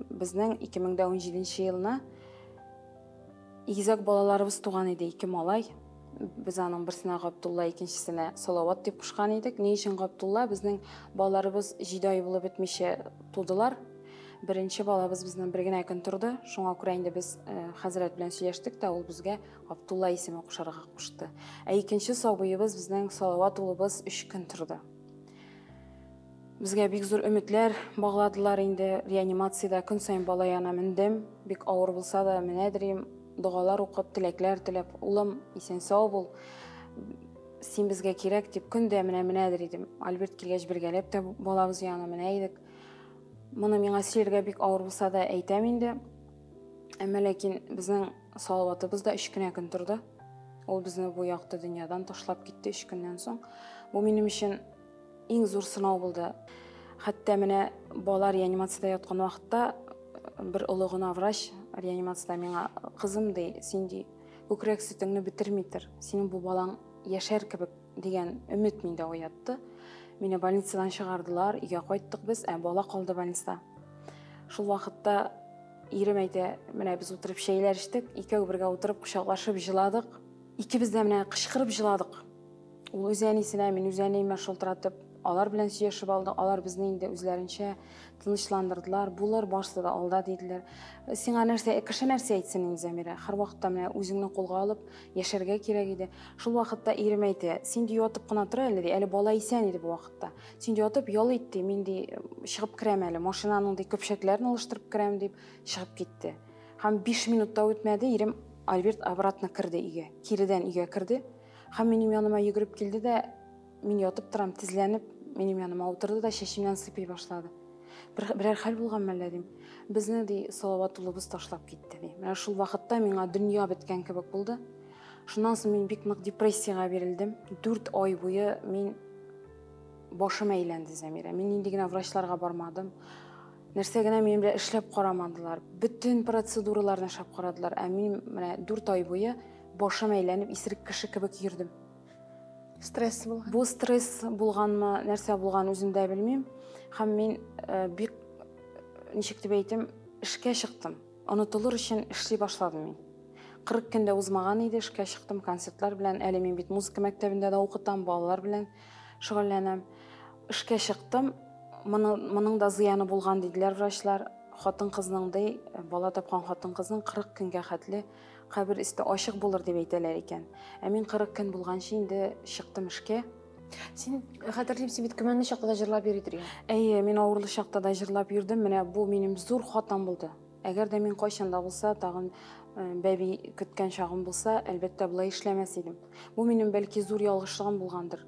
Безнең 2017 елына игезәк балаларыбыз туган иде, 2 малай. Без аның берсенә Габдулла, икенчесенә Салават дип кушкан идек. Ни өчен Габдулла? Безнең балаларыбыз 7 ай булып бетмичә тудылар. Беренче балабыз безнең бер генә көн турды. Шуңа күрә инде без хәзрәт белән сөйләштек тә, ул безгә Габдулла исеме кушарга кушты. Икенче сабыебыз безнең Салават улыбыз 3 көн турды. Безгә бик зур өметләр багладылар инде. Реанимациядә көн сайын бала янына мендем. Бик авыр булса да менәдерим. Дугалар укып, теләкләр теләп, улым исән сау бул. Син безгә кирәк дип көндә менәдер идем. Альберт килгәч бергәләп тә балабыз янына менә идек. Моны миңа сөйләргә бик авыр булса да әйтәм инде. Әмма ләкин безнең Салаватыбыз да 3 кенә көн турды. Ул безне бу якты дөньядан ташлап китте 3 көннән соң. Бу минем өчен иң зур сынау булды. Хәтта менә бала реанимациядә яткан вакытта bir олы гына врач реанимацияда миңа кызым ди, син ди күкрәк сөтеңне битермитер. Синең бу балаң яшәр кебек дигән өмет миндә уятты. Мине больницадан чыгардылар, өйгә кайттык без, бала калды больниста. Шул вакытта ирем әйтә, менә без утырып шәйләр иштек, икәү бергә утырып кочаклашып җыладык. Икебез дә менә кычкырып җыладык. Ул үз әнисенә, мин үз әниемә шылтыратып, алар белән сөйләшеп алдык. Алар безне инде үзләренчә тынычландырдылар. Булыр, башта да алда диделәр. Сиңа нәрсә, кеше нәрсә әйтсен инде Зәмирә? Һәрвакытта менә үзеңне кулга алып яшәргә кирәк иде. Шул вакытта ирем әйтә, син ди ятып кына тор әле ди, әле бала исән иде бу вакытта. Син ди ятып ял ит ди, мин ди чыгып керәм әле, машинаның ди көпчәкләрен алыштырып керәм дип чыгып китте. Һәм 5 минутта үтмәде, ирем Альберт обратно кирде өйгә. Киридән өйгә кирде. Һәм минем яныма йөгереп килде дә, мин ятып торам, тезләнеп, минем яныма утырды да шәшемнән сыйпый башлады. Берәр хәл булганмы әллә дим. Безне ди Салават улыбыз ташлап китте ди. Менә шул вакытта миңа дөнья беткән кебек булды. Шуннан соң мин бик нык депрессиягә бирелдем. 4 ай буе мин башым әйләнде Зәмирә. Мин инде генә врачларга бармадым. Нәрсә генә минем белән эшләп карамадылар. Бүтән процедураларны эшләп карадылар. Мин менә 4 ай буе башым әйләнеп исерек кеше кебек йөрдем. Стресс булган. Бу стресс булганмы, нәрсә булган үзем дә белмим. Һәм мин бик ничек дип әйтим, эшкә чыктым. Онытылыр өчен эшли башладым мин. 40 көндә узмаган иде, эшкә чыктым концертлар белән. Әле мин бит музыка мәктәбендә дә укытам, балалар белән шөгыльләнәм. Эшкә чыктым. Моның да зыяны булган диделәр врачлар. Хатын-кызның ди, бала тапкан хатын-кызның 40 көнгә хәтле кабер исте ачык булыр дип әйтәләр икән. Мин 40 көн булганчы инде чыктым эшкә. Син хәтерлим, син бит көмәнле чакта да җырлап йөридең. Әйе, мин авырлы чакта да җырлап йөрдем. Менә бу минем зур хатам булды. Әгәр дә мин кайчан да булса, тагын бәби көткән чагым булса, әлбәттә булай эшләмәс идем. Бу минем бәлки зур ялгышлыгым булгандыр.